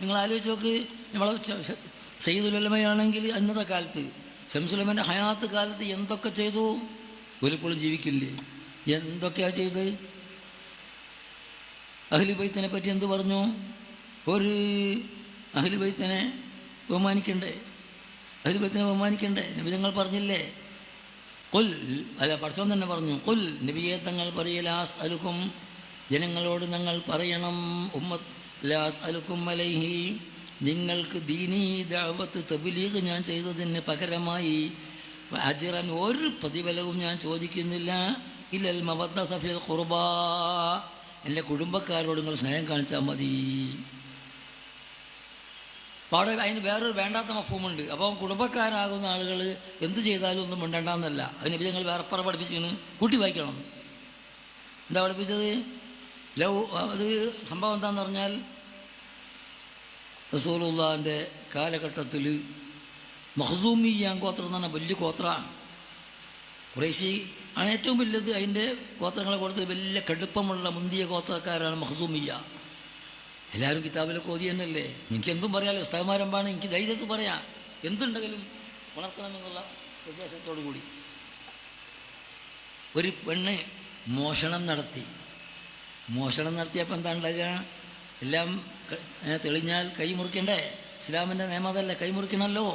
നിങ്ങൾ ആലോചിച്ച് നോക്ക്. നമ്മളെ സയ്യിദുൽ ഉലമയാണെങ്കിൽ അന്നത്തെ കാലത്ത് ശംസുലമൻ്റെ ഹയാത്ത് കാലത്ത് എന്തൊക്കെ ചെയ്തു? ഒരിപ്പോഴും ജീവിക്കില്ലേ? എന്തൊക്കെയാണ് ചെയ്ത്? അഹ്ലു ബൈത്തിനെ പറ്റി എന്ത് പറഞ്ഞു? ഒരു അഹ്ലു ബൈത്തിനെ ബഹുമാനിക്കണ്ടേ? അഹ്ലു ബൈത്തിനെ ബഹുമാനിക്കണ്ടേ? നബി തങ്ങൾ പറഞ്ഞില്ലേ? ഖുൽ, അല്ല പടച്ചോൻ തന്നെ പറഞ്ഞു, ഖുൽ നബിയെ തങ്ങൾ പറയലാസ് അലുക്കും, ജനങ്ങളോട് ഞങ്ങൾ പറയണം, ഉമ്മത്ത് ലാസ് അലുക്കും അലൈഹി, നിങ്ങൾക്ക് ദീനീ ദഅവത്ത് തബ്ലീഗ് ഞാൻ ചെയ്തതിന് പകരമായി അജ്റൻ ഒരു പ്രതിഫലവും ഞാൻ ചോദിക്കുന്നില്ല, ഇല്ലൽ മവദ്ദത ഫിൽ ഖുർബാ, എൻ്റെ കുടുംബക്കാരോട് നിങ്ങൾ സ്നേഹം കാണിച്ചാൽ മതി. അപ്പോൾ അവിടെ അതിന് വേറൊരു വേണ്ടാത്ത മഫ്ഹൂമുണ്ട്. അപ്പോൾ കുടുംബക്കാരാകുന്ന ആളുകൾ എന്ത് ചെയ്താലും ഒന്നും മിണ്ടണ്ടെന്നല്ല. അതിന് നബി ഞങ്ങൾ വേറെ പഠിപ്പിച്ചിരിക്കുന്നു, കൂട്ടി വായിക്കണം. എന്താ പഠിപ്പിച്ചത്? അത് സംഭവം എന്താണെന്ന് പറഞ്ഞാൽ, റസൂലുള്ളാഹിൻ്റെ കാലഘട്ടത്തിൽ മഖ്സൂമിയ്യ ഗോത്രം എന്ന് പറഞ്ഞാൽ വലിയ ഗോത്രമാണ്. ഖുറൈശി ആണ് ഏറ്റവും വലുത്. അതിൻ്റെ ഗോത്രങ്ങളെ കൊടുത്ത് വലിയ കടുപ്പമുള്ള മുന്തിയ ഗോത്രക്കാരാണ് മഖ്സൂമിയ്യ. എല്ലാവരും കിതാബിലൊക്കെ ഓതി തന്നെയല്ലേ. എനിക്ക് എന്തും പറയാമല്ലോ, ഉസ്താദുമാരമ്പാണ്, എനിക്ക് ധൈര്യത്തിൽ പറയാം, എന്തുണ്ടെങ്കിലും ഉണർത്തണമെന്നുള്ള ഉദ്ദേശത്തോടു കൂടി. ഒരു പെണ്ണ് മോഷണം നടത്തിയപ്പോൾ എന്താ ഉണ്ടാകുക? എല്ലാം തെളിഞ്ഞാൽ കൈ മുറിക്കണ്ടേ? ഇസ്ലാമിൻ്റെ നിയമം അതല്ലേ, കൈ മുറിക്കണമല്ലോ.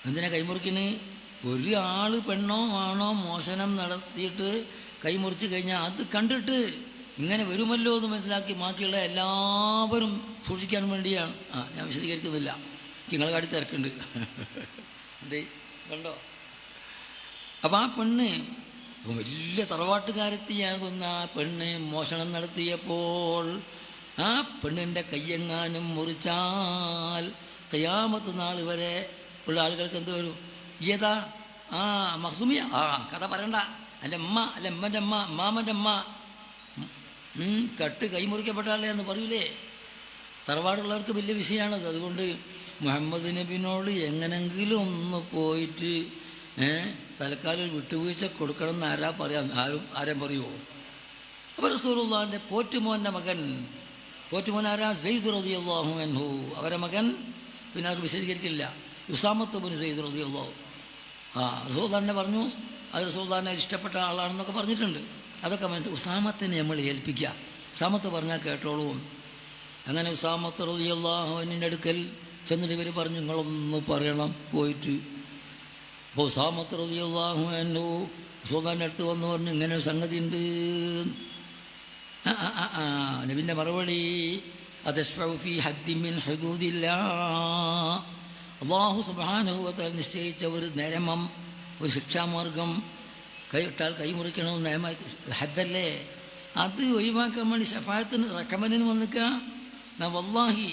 എന്തിനാ കൈ മുറിക്കണ്? ഒരു ആൾ പെണ്ണോ ആണോ മോഷണം നടത്തിയിട്ട് കൈ മുറിച്ച് കഴിഞ്ഞാൽ അത് കണ്ടിട്ട് ഇങ്ങനെ വരുമല്ലോ എന്ന് മനസ്സിലാക്കി ബാക്കിയുള്ള എല്ലാവരും സൂക്ഷിക്കാൻ വേണ്ടിയാണ്. ഞാൻ വിശദീകരിക്കുന്നില്ല, നിങ്ങൾ കാട്ടി തിരക്കുണ്ട് കണ്ടോ. അപ്പം ആ പെണ്ണ് വലിയ തറവാട്ടുകാരത്തിയാകുന്ന ആ പെണ്ണ് മോഷണം നടത്തിയപ്പോൾ ആ പെണ്ണിൻ്റെ കയ്യെങ്ങാനും മുറിച്ചാൽ ഖിയാമത്ത് നാൾ വരെ ഉള്ള ആളുകൾക്ക് എന്ത് വരും? ഏതാ? മഖ്സൂമിയ. കഥ പറയണ്ട, എൻ്റെ അമ്മ അല്ല അമ്മൻ്റെ അമ്മ, അമ്മാമ്മൻ്റെ അമ്മ കട്ട് കൈമുറിക്കപ്പെട്ടാലേ എന്ന് പറയൂലേ. തറവാടുള്ളവർക്ക് വലിയ വിഷയമാണത്. അതുകൊണ്ട് മുഹമ്മദ് നബിനോട് എങ്ങനെങ്കിലും ഒന്ന് പോയിട്ട് തൽക്കാലം ഒരു വിട്ടുവീഴ്ച കൊടുക്കണം എന്ന് ആരും പറയുമോ? അപ്പോൾ റസൂലുള്ളാഹിൻ്റെ പോറ്റുമോൻ്റെ മകൻ, പോറ്റുമോൻ ആരാ? സെയ്ദ് റളിയല്ലാഹു അൻഹു. അവരെ മകൻ പിന്നെ അത് വിശദീകരിക്കില്ല, ഉസാമത്ത് ബിൻ സെയ്ദ് റളിയല്ലാഹു. റസൂലുള്ളാഹിനെ പറഞ്ഞു, അത് റസൂലുള്ളാഹിനെ ഇഷ്ടപ്പെട്ട ആളാണെന്നൊക്കെ പറഞ്ഞിട്ടുണ്ട്. അതൊക്കെ മനസ്സിൽ ഉസാമത്തിനെ നമ്മൾ ഏൽപ്പിക്കുക. ഉസാമത്ത് പറഞ്ഞാൽ കേട്ടോളൂ. അങ്ങനെ ഉസാമത്ത് റളിയല്ലാഹു അൻഹുവിൻ്റെ അടുക്കൽ ചെന്നിട്ട് ഇവർ പറഞ്ഞു, നിങ്ങളൊന്ന് പറയണം പോയിട്ട്. അപ്പോൾ ഉസാമത്ത് റളിയല്ലാഹു അൻഹു റസൂലുള്ളാഹിൻ്റെ അടുത്ത് വന്ന് പറഞ്ഞു, ഇങ്ങനെ ഒരു സംഗതി ഉണ്ട്. നബിൻ്റെ മറുപടി, അതശ്ഫഉ ഫീ ഹദ്ദിൻ മിൻ ഹുദൂദില്ലാഹ്, അല്ലാഹു സുബ്ഹാനഹു വ തആല നിശ്ചയിച്ച ഒരു നിയമം, ഒരു ശിക്ഷാമാർഗം, കൈയിട്ടാൽ കൈ മുറിക്കണം നിയമ ഹദ്ദല്ലേ, അത് ഒഴിവാക്കാൻ വേണ്ടി ശഫാഅത്തിന് റെക്കമെൻഡിന് വന്നിക്കുക. വല്ലാഹി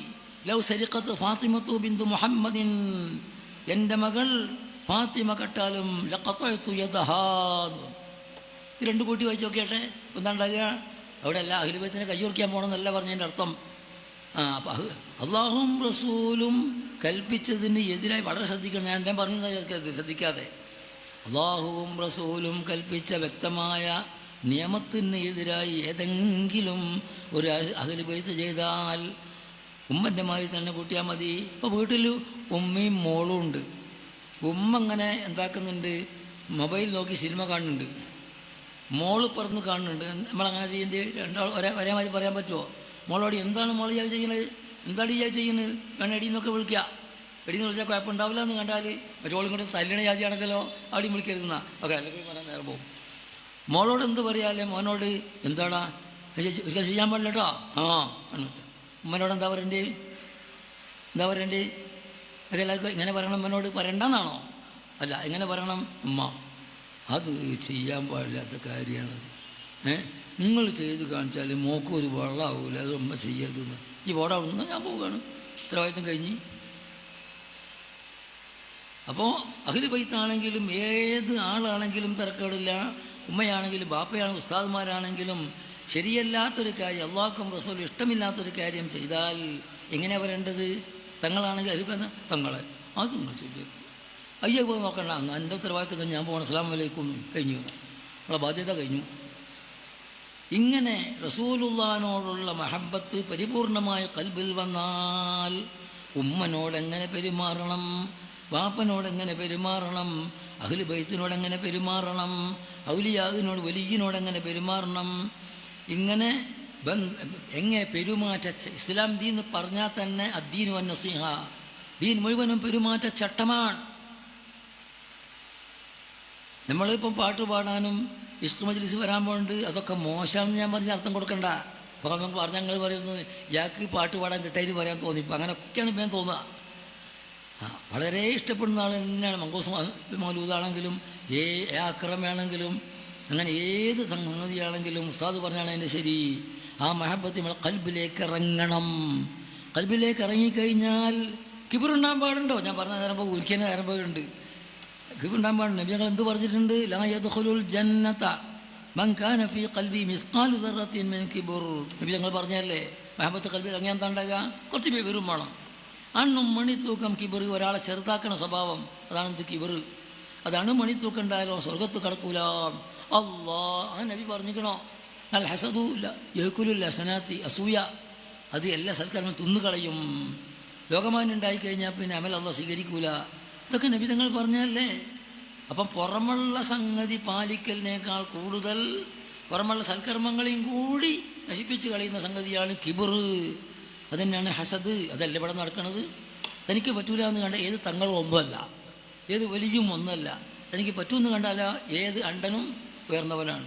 ലൗ സരിഖത്ത് ഫാത്തിമത്തു ബിന്തു മുഹമ്മദിൻ, എൻ്റെ മകൾ ഫാത്തിമ കട്ടാലും ലഖതഅതു യദഹാ. ഇത് രണ്ട് കൂട്ടി വായിച്ച് നോക്കിയാട്ടെ എന്താ ഉണ്ടാകുക? അവിടെ അല്ല അഹ്ലു ബൈത്തിനെ കൈ മുറിക്കാൻ പോകണമെന്നല്ല പറഞ്ഞതിൻ്റെ അർത്ഥം. അള്ളാഹും റസൂലും കൽപ്പിച്ചതിന് എതിരായി വളരെ ശ്രദ്ധിക്കണം. ഞാൻ എന്താ പറഞ്ഞത് ശ്രദ്ധിക്കാതെ. അള്ളാഹുവും റസൂലും കൽപ്പിച്ച വ്യക്തമായ നിയമത്തിന് എതിരായി ഏതെങ്കിലും ഒരു അഹ്ലു ബൈത്ത് ചെയ്താൽ ഉമ്മൻ്റെ മാതിരി തന്നെ കൂട്ടിയാൽ മതി. ഇപ്പോൾ വീട്ടിൽ ഉമ്മയും മോളും ഉണ്ട്. ഉമ്മ ഇങ്ങനെ എന്താക്കുന്നുണ്ട്? മൊബൈൽ നോക്കി സിനിമ കാണുന്നുണ്ട്. മോള് പറന്ന് കാണുന്നുണ്ട്. നമ്മളങ്ങനെ ചെയ്യേണ്ടത് രണ്ടാൾ ഒരേ മാതിരി പറയാൻ പറ്റുമോ? മോളോട് എന്താണ് മോൾ ഇയാൾ ചെയ്യുന്നത്, എന്താണ് ഇയാൾ ചെയ്യുന്നത്, വേണം എടീന്നൊക്കെ വിളിക്കുക. എടീന്ന് വിളിച്ചാൽ കുഴപ്പമുണ്ടാവില്ല എന്ന് കണ്ടാൽ മറ്റോളും കൂടെ തല്ലിണ ജാതിയാണെങ്കിലോ അവിടെയും വിളിക്കരുതെന്നാ. ഓക്കെ, അല്ലെങ്കിൽ പറയാൻ നേരം പോകും. മോളോട് എന്ത് പറയാല്ലേ? മോനോട് എന്താടാ ഒരിക്കൽ ചെയ്യാൻ പാടില്ല കേട്ടോ. കണ്ടിട്ട് ഉമ്മനോട് എന്താ പറയണ്ടേ? അതെല്ലാവർക്കും ഇങ്ങനെ പറയണം, ഉമ്മനോട് പറയണ്ടെന്നാണോ? അല്ല, എങ്ങനെ പറയണം? ഉമ്മ അത് ചെയ്യാൻ പാടില്ലാത്ത കാര്യമാണ്. നിങ്ങൾ ചെയ്ത് കാണിച്ചാൽ മോക്കൊരു വെള്ളമാവില്ല, അത് ഉമ്മ ചെയ്യരുതെന്ന്. ഈ പോടാ അവിടുന്ന് ഞാൻ പോവുകയാണ്, ഉത്തരവാദിത്തം കഴിഞ്ഞ്. അപ്പോൾ അഹ്ലു ബൈത്താണെങ്കിലും ഏത് ആളാണെങ്കിലും തിരക്കേടില്ല. ഉമ്മയാണെങ്കിലും ബാപ്പയാണെങ്കിലും ഉസ്താദ്മാരാണെങ്കിലും ശരിയല്ലാത്തൊരു കാര്യം, അള്ളാഹുക്കും റസൂലും ഇഷ്ടമില്ലാത്തൊരു കാര്യം ചെയ്താൽ എങ്ങനെയാണ് പറയേണ്ടത്? തങ്ങളാണെങ്കിൽ അതിപ്പോൾ തങ്ങളെ അത് നിങ്ങൾ ചെയ്യരുത്, അയ്യോ പോയി നോക്കണ്ട, എൻ്റെ ഉത്തരവാദിത്തം കഴിഞ്ഞ് ഞാൻ പോകണം, അസ്സലാമു അലൈക്കും കഴിഞ്ഞു, നമ്മളെ ബാധ്യത കഴിഞ്ഞു. ഇങ്ങനെ റസൂലുള്ളാഹിനോടുള്ള മഹബത്ത് പരിപൂർണമായ ഖൽബിൽ വന്നാൽ ഉമ്മനോടെങ്ങനെ പെരുമാറണം, വാപ്പനോടെങ്ങനെ പെരുമാറണം, അഹ്ലു ബൈത്തിനോടെങ്ങനെ പെരുമാറണം, ഔലിയാവിനോട് വലിയനോടെങ്ങനെ പെരുമാറണം, ഇങ്ങനെ എങ്ങനെ പെരുമാറ്റ ഇസ്ലാം ദീൻ എന്ന് പറഞ്ഞാൽ തന്നെ അദ്ദീൻ വൻ നസീഹ, ദീൻ മുഴുവനും പെരുമാറ്റ ചട്ടമാണ്. നമ്മളിപ്പം പാട്ട് പാടാനും ഇഷ്ക് മജ്ലിസ് വരാൻ പോകുന്നുണ്ട്, അതൊക്കെ മോശമാണെന്ന് ഞാൻ പറഞ്ഞ് അർത്ഥം കൊടുക്കണ്ട. അപ്പോൾ നമുക്ക് പറഞ്ഞ ഞങ്ങൾ പറയുന്നത് ഇയാൾക്ക് പാട്ട് പാടാൻ കിട്ടിയത് പറയാൻ തോന്നി. ഇപ്പം അങ്ങനെയൊക്കെയാണ് ഇപ്പം തോന്നുക. വളരെ ഇഷ്ടപ്പെടുന്ന ആൾ തന്നെയാണ്. മങ്കൂസ് മൗലൂദാണെങ്കിലും അക്രമയാണെങ്കിലും അങ്ങനെ ഏത് സംഗതിയാണെങ്കിലും ഉസ്താദ് പറഞ്ഞാണ് അതിൻ്റെ ശരി. ആ മഹബത്ത് നമ്മളെ ഖൽബിലേക്ക് ഇറങ്ങണം. ഖൽബിലേക്ക് ഇറങ്ങിക്കഴിഞ്ഞാൽ കിബറുണ്ടാൻ പാടുണ്ടോ? ഞാൻ പറഞ്ഞ നേരം ഒരിക്കലും നേരം പോയിട്ടുണ്ട്. കിബറുണ്ടാൻ പാടുണ്ട്. നബി ഞങ്ങൾ എന്ത് പറഞ്ഞിട്ടുണ്ട്? ലാ യദ്ഖുലുൽ ജന്നത മൻ കാന ഫീ ഖൽബി മിസ്ഖാലു ദർറത്തിൻ മിൻ കിബർ. നബി ഞങ്ങൾ പറഞ്ഞല്ലേ മഹബത്ത് ഖൽബിൽ ഇറങ്ങിയാൽ എന്താ ഉണ്ടാകുക? കുറച്ച് പേരും വേണം. അണ്ണും മണിത്തൂക്കം കിബർ, ഒരാളെ ചെറുതാക്കണ സ്വഭാവം, അതാണ് എന്ത് കിബർ. അതാണ് മണിത്തൂക്കം ഉണ്ടായാലോ സ്വർഗത്ത് കിടക്കൂല. അല്ലാ ആ നബി പറഞ്ഞിക്കണോ? അൽ ഹസദു യഅ്കുലുൽ ഹസനാത്തി, അസൂയ അത് എല്ലാ സൽക്കർമ്മം തിന്നുകളയും. ലോകമാന്യം ഉണ്ടായിക്കഴിഞ്ഞാൽ പിന്നെ അമൽ അല്ലാഹ് സ്വീകരിക്കൂല. ഇതൊക്കെ നബി തങ്ങൾ പറഞ്ഞല്ലേ. അപ്പം പുറമുള്ള സംഗതി പാലിക്കലിനേക്കാൾ കൂടുതൽ പുറമുള്ള സൽക്കർമ്മങ്ങളെയും കൂടി നശിപ്പിച്ച് കളയുന്ന സംഗതിയാണ് കിബർ. അതുതന്നെയാണ് ഹസദ്. അതല്ല ഇവിടെ നടക്കുന്നത്. തനിക്ക് പറ്റൂല എന്ന് കണ്ട ഏത് തങ്ങളും ഒന്നുമല്ല, ഏത് വലിയും ഒന്നുമല്ല. തനിക്ക് പറ്റുമെന്ന് കണ്ടാല ഏത് അണ്ടനും ഉയർന്നവനാണ്.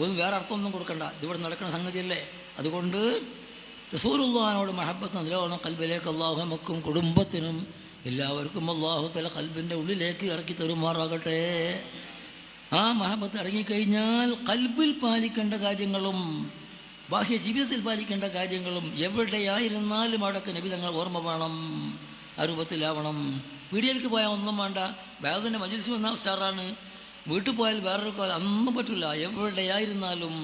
ഒന്നും വേറെ അർത്ഥമൊന്നും കൊടുക്കണ്ട, ഇതിവിടെ നടക്കുന്ന സംഗതിയല്ലേ. അതുകൊണ്ട് റസൂലുള്ളാഹിനോട് മഹബത്ത് നിലവണം ഖൽബിലേക്ക്. അള്ളാഹു നമുക്കും കുടുംബത്തിനും എല്ലാവർക്കും അള്ളാഹു തആല ഖൽബിൻ്റെ ഉള്ളിലേക്ക് ഇറക്കി തരുമാറാകട്ടെ. ആ മഹബത്ത് ഇറങ്ങിക്കഴിഞ്ഞാൽ ഖൽബിൽ പാലിക്കേണ്ട കാര്യങ്ങളും ബാഹ്യ ജീവിതത്തിൽ പാലിക്കേണ്ട കാര്യങ്ങളും എവിടെയായിരുന്നാലും അവിടെയൊക്കെ നബി തങ്ങൾ ഓർമ്മ വേണം, ആ രൂപത്തിലാവണം. പീടികയിലേക്ക് പോയാൽ ഒന്നും വേണ്ട, വേദന മജ്ലിസ് വന്നാൽ ഉഷാറാണ്. വീട്ടിൽ പോയാൽ വേറൊരു അതൊന്നും പറ്റില്ല. എവിടെയായിരുന്നാലും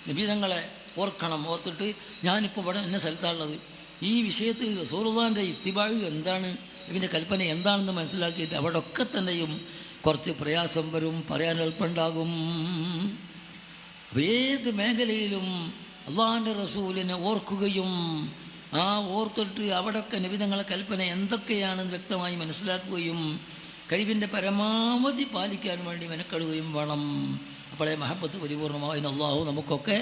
നബി തങ്ങളെ ഓർക്കണം. ഓർത്തിട്ട് ഞാനിപ്പോൾ ഇവിടെ എന്നെ സ്ഥലത്താണുള്ളത്, ഈ വിഷയത്തിൽ റസൂലുള്ളാഹിൻ്റെ ഇത്തിബാഅ് എന്താണ്, ഇതിൻ്റെ കൽപ്പന എന്താണെന്ന് മനസ്സിലാക്കിയിട്ട് അവിടെ ഒക്കെ തന്നെയും കുറച്ച് പ്രയാസം വരും, പറയാൻ എളുപ്പമുണ്ടാകും. ഏത് മേഖലയിലും അള്ളാഹിൻ്റെ റസൂലിനെ ഓർക്കുകയും ആ ഓർത്തിട്ട് അവിടെയൊക്കെ നബിതങ്ങളെ കൽപ്പന എന്തൊക്കെയാണെന്ന് വ്യക്തമായി മനസ്സിലാക്കുകയും കഴിവിൻ്റെ പരമാവധി പാലിക്കാൻ വേണ്ടി മെനക്കെടുകയും വേണം. അപ്പോഴേ മഹബത്ത് പരിപൂർണമായി. അള്ളാഹു നമുക്കൊക്കെ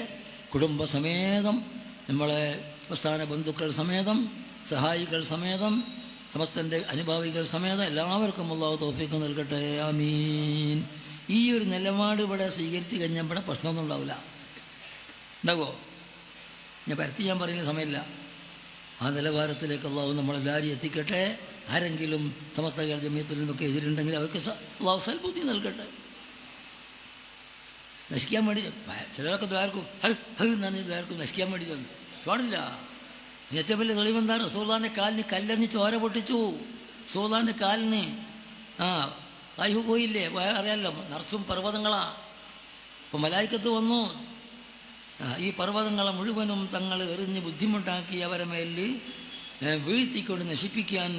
കുടുംബസമേതം, നമ്മളെ പ്രസ്ഥാന ബന്ധുക്കൾ സമേതം, സഹായികൾ സമേതം, സമസ്തൻ്റെ അനുഭാവികൾ സമേതം എല്ലാവർക്കും അള്ളാഹു തൗഫീഖ് നൽകട്ടെ. ആമീൻ. ഈ ഒരു നിലപാട് ഇവിടെ സ്വീകരിച്ച് കഴിഞ്ഞാൽ ഇവിടെ പ്രശ്നമൊന്നും ഉണ്ടാവില്ല. ഉണ്ടാകുമോ? ഞാൻ പരത്തി ഞാൻ പറയുന്ന സമയമില്ല. ആ നിലവാരത്തിലേക്ക് അള്ളാഹു നമ്മളെല്ലാവരും എത്തിക്കട്ടെ. ആരെങ്കിലും സമസ്ത കേരള ജമീയത്തിലുമൊക്കെ എതിരുണ്ടെങ്കിൽ അവർക്ക് അള്ളാഹു സൽബുദ്ധി നൽകട്ടെ. നശിക്കാൻ വേണ്ടി ചിലരൊക്കെ ദ്വാരക്കും എന്നാണ് ദ്വാരക്കും നശിക്കാൻ വേണ്ടി തോന്നി പാടില്ല. ഏറ്റവും വലിയ തെളിവെന്താ? റസൂലുള്ളാഹിന്റെ കാലിന് കല്ലെറിഞ്ഞ് ചോര പൊട്ടിച്ചു. റസൂലുള്ളാഹിന്റെ കാലിന് വായു പോയില്ലേ? അറിയാമല്ലോ, നിറച്ചും പർവ്വതങ്ങളാ. അപ്പോൾ മലായിക്കത്ത് വന്നു. ഈ പർവ്വതങ്ങളെ മുഴുവനും തങ്ങൾ എറിഞ്ഞ് ബുദ്ധിമുട്ടാക്കി അവരെ മേലിൽ വീഴ്ത്തിക്കൊണ്ട് നശിപ്പിക്കാൻ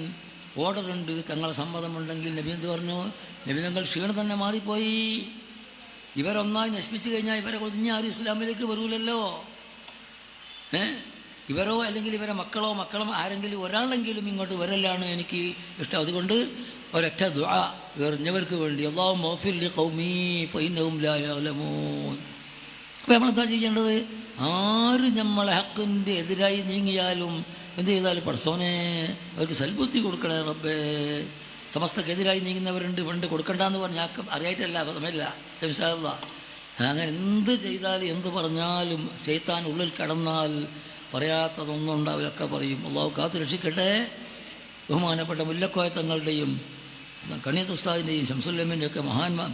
ഓർഡറുണ്ട്. തങ്ങളെ സമ്മതമുണ്ടെങ്കിൽ നബി എന്ത് പറഞ്ഞു? നബി തങ്ങൾ ക്ഷീണം തന്നെ മാറിപ്പോയി. ഇവരൊന്നായി നശിപ്പിച്ചു കഴിഞ്ഞാൽ ഇവരെ കൊതിഞ്ഞ ആരും ഇസ്ലാമിലേക്ക് വരൂലല്ലോ. ഇവരോ അല്ലെങ്കിൽ ഇവരെ മക്കളോ ആരെങ്കിലും ഒരാളെങ്കിലും ഇങ്ങോട്ട് വരലാണ് എനിക്ക് ഇഷ്ടം. അതുകൊണ്ട് ഒരൊറ്റ ദുആ എറിഞ്ഞവർക്ക് വേണ്ടി, അല്ലാഹു മഗ്ഫിർ ലി ഖൗമി ഫഇന്നഹും ലാ യഅലമൂൻ. അപ്പോൾ നമ്മളെന്താ ചെയ്യേണ്ടത്? ആര് നമ്മളെ ഹക്കിൻ്റെ എതിരായി നീങ്ങിയാലും എന്ത് ചെയ്താലും പടച്ചോനെ അവർക്ക് സൽബുദ്ധി കൊടുക്കണേ റബ്ബേ. സമസ്തക്കെതിരായി നീങ്ങുന്നവരുണ്ട്, പണ്ട് കൊടുക്കണ്ടെന്ന് പറഞ്ഞാൽ അറിയായിട്ടല്ല, സമയമില്ല ഇൻഷാ അല്ലാഹ്. അങ്ങനെ എന്ത് ചെയ്താലും എന്ത് പറഞ്ഞാലും ശൈത്താൻ ഉള്ളിൽ കടന്നാൽ പറയാത്തതൊന്നും ഉണ്ടാവില്ല, ഒക്കെ പറയും. അള്ളാഹു കാത്ത് രക്ഷിക്കട്ടെ. ബഹുമാനപ്പെട്ട മുല്ലക്കോയ തങ്ങളുടെയും കണീസ് ഉസ്താദിൻ്റെയും ശംസുല്ലമിൻ്റെ ഒക്കെ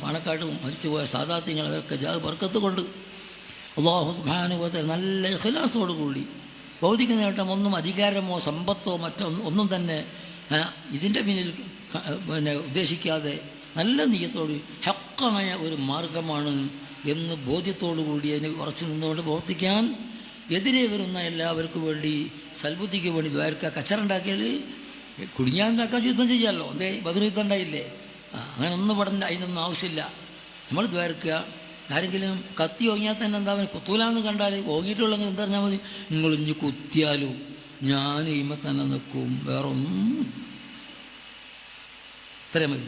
പാണക്കാട്ടും മരിച്ചുപോയ സാദാത്യങ്ങൾ അവരൊക്കെ ജാത് ബർക്കത്ത് കൊണ്ട് അള്ളാഹു സുബ്ഹാനഹു വ തആല നല്ല ഇഖ്ലാസോടു കൂടി ഭൗതിക നേട്ടം ഒന്നും അധികാരമോ സമ്പത്തോ മറ്റോ ഒന്നും തന്നെ ഇതിൻ്റെ പിന്നിൽ ഉദ്ദേശിക്കാതെ നല്ല നീയത്തോട് ഹക്കായ ഒരു മാർഗമാണ് എന്ന് ബോധ്യത്തോടു കൂടി അതിന് ഉറച്ചു നിന്നുകൊണ്ട് പ്രവർത്തിക്കാൻ എതിരെ വരുന്ന എല്ലാവർക്കും വേണ്ടി സൽബുദ്ധിക്ക് വേണ്ടി ദ്വാരക്ക. കച്ചറുണ്ടാക്കിയാൽ കുടിഞ്ഞാണ്ടാക്കാൻ യുദ്ധം ചെയ്യാമല്ലോ. എന്തേ ബദർ യുദ്ധം ഉണ്ടായില്ലേ? അങ്ങനെ ഒന്നും പഠന അതിനൊന്നും ആവശ്യമില്ല. നമ്മൾ ദ്വാരക്കുക. ആരെങ്കിലും കത്തി ഓങ്ങിയാൽ തന്നെ എന്താ കുത്തൂലാന്ന് കണ്ടാൽ ഓങ്ങിയിട്ടുള്ളെങ്കിൽ എന്താ പറഞ്ഞാൽ മതി, നിങ്ങൾ ഇഞ്ചി കുത്തിയാലോ ഞാൻ ഇമ്മ തന്നെ നിൽക്കും, വേറൊന്നും ഇത്രയും മതി.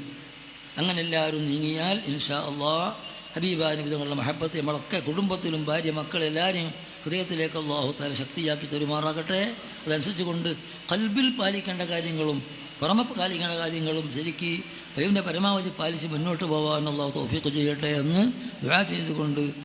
അങ്ങനെ എല്ലാവരും നീങ്ങിയാൽ ഇൻഷാ അള്ളാഹ് ഹബീബായ നബി തങ്ങളുടെ മഹബത്ത് നമ്മളൊക്കെ കുടുംബത്തിലും ഭാര്യ മക്കളെല്ലാവരെയും ഹൃദയത്തിലേക്ക് അള്ളാഹു തആല ശക്തിയാക്കി തരുമാറാകട്ടെ. അതനുസരിച്ച് കൊണ്ട് ഖൽബിൽ പാലിക്കേണ്ട കാര്യങ്ങളും പുറമെ പാലിക്കേണ്ട കാര്യങ്ങളും ശരിക്ക് പരമാവധി പാലിച്ച് മുന്നോട്ട് പോകാൻ അള്ളാഹു തൗഫീഖ് ചെയ്യട്ടെ എന്ന് ദുആ ചെയ്തുകൊണ്ട്